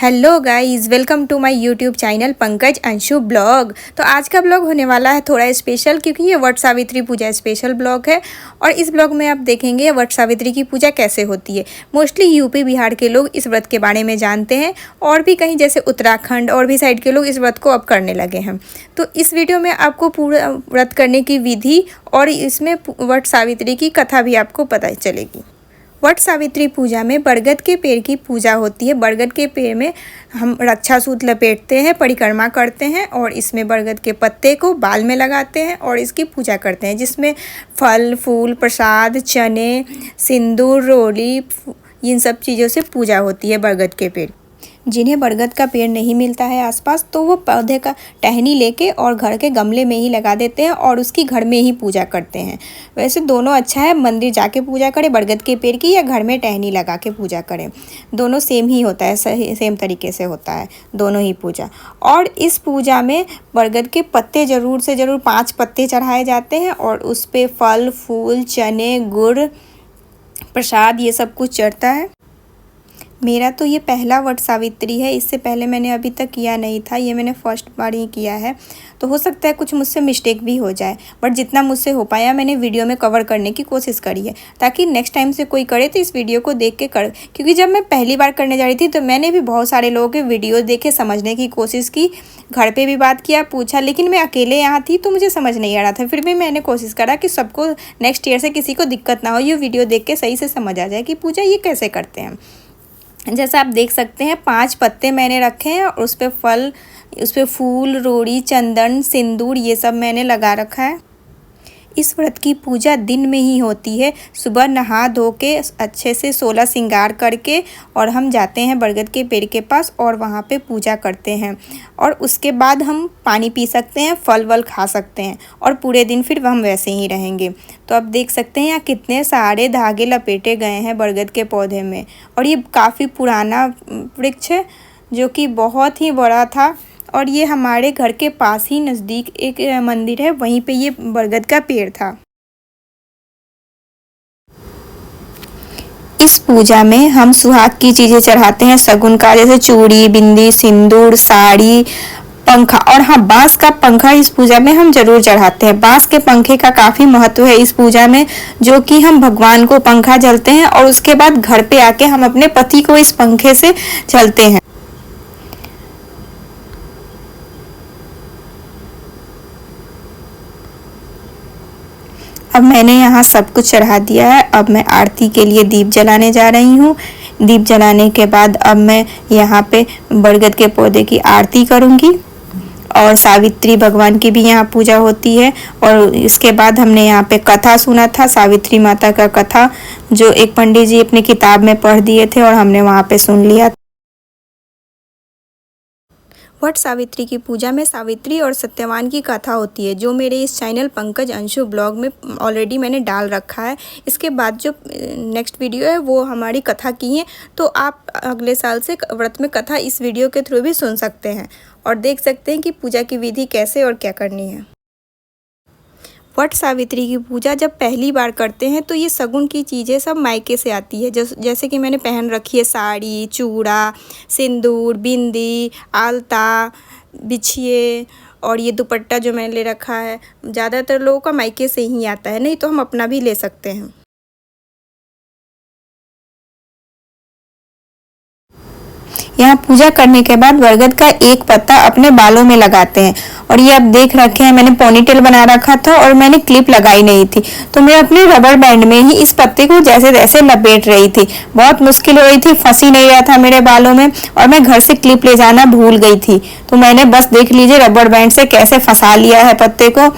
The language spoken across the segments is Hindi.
Hello guys, welcome to my YouTube channel Pankaj Anshu vlog. तो आज का ब्लॉग होने वाला है थोड़ा स्पेशल, क्योंकि ये वट सावित्री पूजा स्पेशल ब्लॉग है। और इस ब्लॉग में आप देखेंगे वट सावित्री की पूजा कैसे होती है। मोस्टली यूपी बिहार के लोग इस व्रत के बारे में जानते हैं, और भी कहीं जैसे उत्तराखंड और भी साइड के लोग इस व्रत को अब करने लगे हैं। तो इस वीडियो में आपको पूरा व्रत करने की विधि और इसमें वट सावित्री की कथा भी आपको पता चलेगी। वट सावित्री पूजा में बरगद के पेड़ की पूजा होती है। बरगद के पेड़ में हम रक्षासूत लपेटते हैं, परिक्रमा करते हैं और इसमें बरगद के पत्ते को बाल में लगाते हैं और इसकी पूजा करते हैं, जिसमें फल फूल प्रसाद चने सिंदूर रोली इन सब चीज़ों से पूजा होती है बरगद के पेड़। जिन्हें बरगद का पेड़ नहीं मिलता है आसपास, तो वो पौधे का टहनी लेके और घर के गमले में ही लगा देते हैं और उसकी घर में ही पूजा करते हैं। वैसे दोनों अच्छा है, मंदिर जाके पूजा करें बरगद के पेड़ की, या घर में टहनी लगा के पूजा करें, दोनों सेम ही होता है, सेम तरीके से होता है दोनों ही पूजा। और इस पूजा में बरगद के पत्ते ज़रूर से ज़रूर 5 पत्ते चढ़ाए जाते हैं और उस पर फल फूल चने गुड़ प्रसाद ये सब कुछ चढ़ता है। मेरा तो ये पहला वट सावित्री है, इससे पहले मैंने अभी तक किया नहीं था, ये मैंने फर्स्ट बार ही किया है। तो हो सकता है कुछ मुझसे मिस्टेक भी हो जाए, बट जितना मुझसे हो पाया मैंने वीडियो में कवर करने की कोशिश करी है, ताकि नेक्स्ट टाइम से कोई करे तो इस वीडियो को देख के कर। क्योंकि जब मैं पहली बार करने जा रही थी तो मैंने भी बहुत सारे लोगों के वीडियो देखे, समझने की कोशिश की, घर पर भी बात किया पूछा, लेकिन मैं अकेले यहाँ थी तो मुझे समझ नहीं आ रहा था। फिर भी मैंने कोशिश करा कि सबको नेक्स्ट ईयर से किसी को दिक्कत ना हो, ये वीडियो देख के सही से समझ आ जाए कि पूजा ये कैसे करते हैं। जैसा आप देख सकते हैं 5 पत्ते मैंने रखे हैं और उस पर फल, उस पर फूल रोड़ी चंदन सिंदूर ये सब मैंने लगा रखा है। इस व्रत की पूजा दिन में ही होती है। सुबह नहा धो के अच्छे से 16 श्रृंगार करके और हम जाते हैं बरगद के पेड़ के पास और वहाँ पे पूजा करते हैं। और उसके बाद हम पानी पी सकते हैं, फल वल खा सकते हैं और पूरे दिन फिर हम वैसे ही रहेंगे। तो आप देख सकते हैं यहाँ कितने सारे धागे लपेटे गए हैं बरगद के पौधे में। और ये काफ़ी पुराना वृक्ष है जो कि बहुत ही बड़ा था, और ये हमारे घर के पास ही नज़दीक एक मंदिर है, वहीं पे ये बरगद का पेड़ था। इस पूजा में हम सुहाग की चीज़ें चढ़ाते हैं, शगुन का, जैसे चूड़ी बिंदी सिंदूर साड़ी पंखा। और हाँ, बांस का पंखा इस पूजा में हम जरूर चढ़ाते हैं। बांस के पंखे का काफ़ी महत्व है इस पूजा में, जो कि हम भगवान को पंखा जलते हैं और उसके बाद घर पे आके हम अपने पति को इस पंखे से जलते हैं। अब मैंने यहाँ सब कुछ चढ़ा दिया है। अब मैं आरती के लिए दीप जलाने जा रही हूँ। दीप जलाने के बाद अब मैं यहाँ पे बरगद के पौधे की आरती करूँगी और सावित्री भगवान की भी यहाँ पूजा होती है। और इसके बाद हमने यहाँ पे कथा सुना था, सावित्री माता का कथा, जो एक पंडित जी अपनी किताब में पढ़ दिए थे और हमने वहाँ पे सुन लिया। वट सावित्री की पूजा में सावित्री और सत्यवान की कथा होती है, जो मेरे इस चैनल पंकज अंशु ब्लॉग में ऑलरेडी मैंने डाल रखा है। इसके बाद जो नेक्स्ट वीडियो है वो हमारी कथा की है, तो आप अगले साल से व्रत में कथा इस वीडियो के थ्रू भी सुन सकते हैं और देख सकते हैं कि पूजा की विधि कैसे और क्या करनी है। वट सावित्री की पूजा जब पहली बार करते हैं तो ये शगुन की चीज़ें सब मायके से आती है, जैसे कि मैंने पहन रखी है साड़ी चूड़ा सिंदूर बिंदी आलता बिछिए, और ये दुपट्टा जो मैंने ले रखा है ज़्यादातर लोगों का मायके से ही आता है, नहीं तो हम अपना भी ले सकते हैं। यहाँ पूजा करने के बाद बरगद का एक पत्ता अपने बालों में लगाते हैं। और ये आप देख रखे हैं मैंने पोनीटेल बना रखा था और मैंने क्लिप लगाई नहीं थी, तो मैं अपने रबर बैंड में ही इस पत्ते को जैसे तैसे लपेट रही थी। बहुत मुश्किल हो रही थी, फंस ही नहीं रहा था मेरे बालों में, और मैं घर से क्लिप ले जाना भूल गई थी। तो मैंने बस देख लीजिए रबर बैंड से कैसे फंसा लिया है पत्ते को,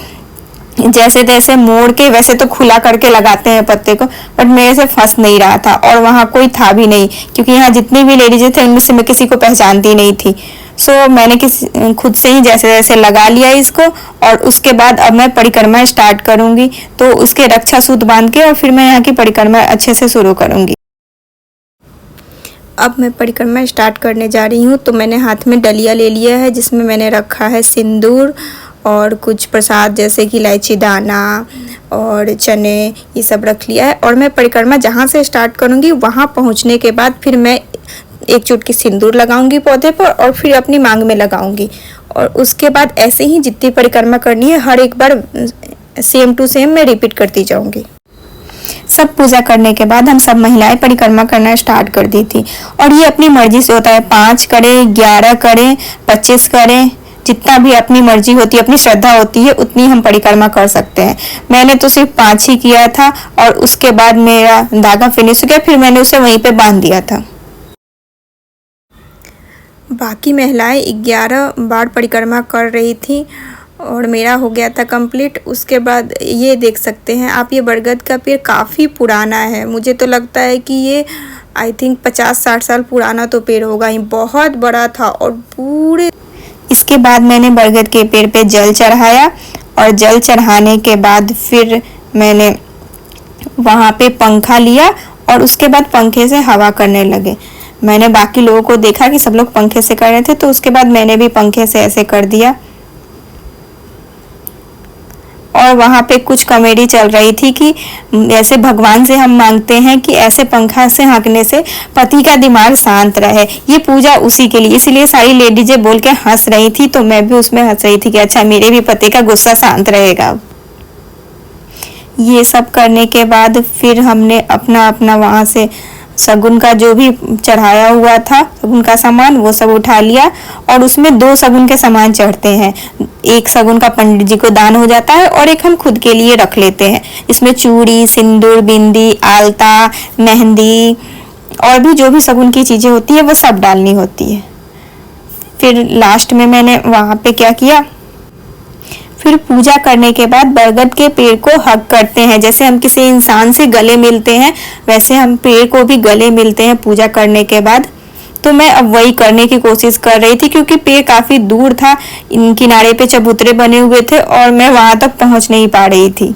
जैसे तैसे मोड़ के, वैसे तो खुला करके लगाते हैं पत्ते को, बट मेरे से फंस नहीं रहा था। और वहाँ कोई था भी नहीं, क्योंकि यहाँ जितनी भी लेडीज थे उनमें से मैं किसी को पहचानती नहीं थी। सो मैंने खुद से ही जैसे जैसे लगा लिया इसको। और उसके बाद अब मैं परिक्रमा स्टार्ट करूँगी, तो उसके रक्षा सूत बांध के और फिर मैं यहाँ की परिक्रमा अच्छे से शुरू करूँगी। अब मैं परिक्रमा स्टार्ट करने जा रही हूँ। तो मैंने हाथ में डलिया ले लिया है, जिसमें मैंने रखा है सिंदूर और कुछ प्रसाद जैसे कि इलायची दाना और चने, ये सब रख लिया है। और मैं परिक्रमा जहाँ से स्टार्ट करूँगी वहाँ पहुँचने के बाद फिर मैं एक चुटकी सिंदूर लगाऊंगी पौधे पर और फिर अपनी मांग में लगाऊंगी। और उसके बाद ऐसे ही जितनी परिक्रमा करनी है हर एक बार सेम टू सेम मैं रिपीट करती जाऊंगी। सब पूजा करने के बाद हम सब महिलाएं परिक्रमा करना स्टार्ट कर दी थी। और ये अपनी मर्जी से होता है, 5 करें, 11 करें, 25 करें, जितना भी अपनी मर्जी होती है, अपनी श्रद्धा होती है उतनी हम परिक्रमा कर सकते हैं। मैंने तो सिर्फ 5 ही किया था और उसके बाद मेरा धागा फिनिश हो गया, फिर मैंने उसे वहीं पे बांध दिया था। बाकी महिलाएं 11 बार परिक्रमा कर रही थी और मेरा हो गया था कंप्लीट। उसके बाद ये देख सकते हैं आप, ये बरगद का पेड़ काफ़ी पुराना है। मुझे तो लगता है कि ये आई थिंक 50-60 साल पुराना तो पेड़ होगा ही, बहुत बड़ा था और पूरे। इसके बाद मैंने बरगद के पेड़ पे जल चढ़ाया और जल चढ़ाने के बाद फिर मैंने वहाँ पे पंखा लिया और उसके बाद पंखे से हवा करने लगे। मैंने बाकी लोगों को देखा कि सब लोग पंखे से कर रहे थे, तो उसके बाद मैंने भी पंखे से ऐसे कर दिया। और वहाँ पे कुछ कॉमेडी चल रही थी कि ऐसे भगवान से हम मांगते हैं कि ऐसे पंखा से हाँकने से पति का दिमाग शांत रहे, ये पूजा उसी के लिए। इसलिए सारी लेडीजें बोल के हंस रही थी, तो मैं भी उसमें हंस रही थी कि अच्छा मेरे भी पति का गुस्सा शांत रहेगा। ये सब करने के बाद फिर हमने अपना अपना वहाँ से शगुन का जो भी चढ़ाया हुआ था, शगुन का सामान, वो सब उठा लिया। और उसमें 2 शगुन के सामान चढ़ते हैं, एक शगुन का पंडित जी को दान हो जाता है और एक हम खुद के लिए रख लेते हैं। इसमें चूड़ी, सिंदूर, बिंदी, आलता, मेहंदी और भी जो भी शगुन की चीज़ें होती है वो सब डालनी होती है। फिर लास्ट में मैंने वहाँ पे क्या किया, फिर पूजा करने के बाद बरगद के पेड़ को हग करते हैं। जैसे हम किसी इंसान से गले मिलते हैं वैसे हम पेड़ को भी गले मिलते हैं पूजा करने के बाद। तो मैं अब वही करने की कोशिश कर रही थी क्योंकि पेड़ काफ़ी दूर था, इन किनारे पे चबूतरे बने हुए थे और मैं वहाँ तक पहुँच नहीं पा रही थी।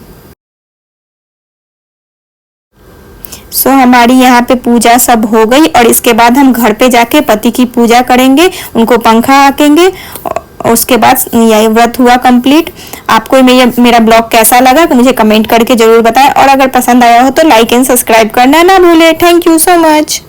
हमारी यहाँ पे पूजा सब हो गई और इसके बाद हम घर पे जाके पति की पूजा करेंगे, उनको पंखा हाँकेंगे। उसके बाद यही व्रत हुआ कंप्लीट। आपको मेरा ब्लॉग कैसा लगा तो मुझे कमेंट करके जरूर बताएं और अगर पसंद आया हो तो लाइक एंड सब्सक्राइब करना ना भूलें। Thank you so much.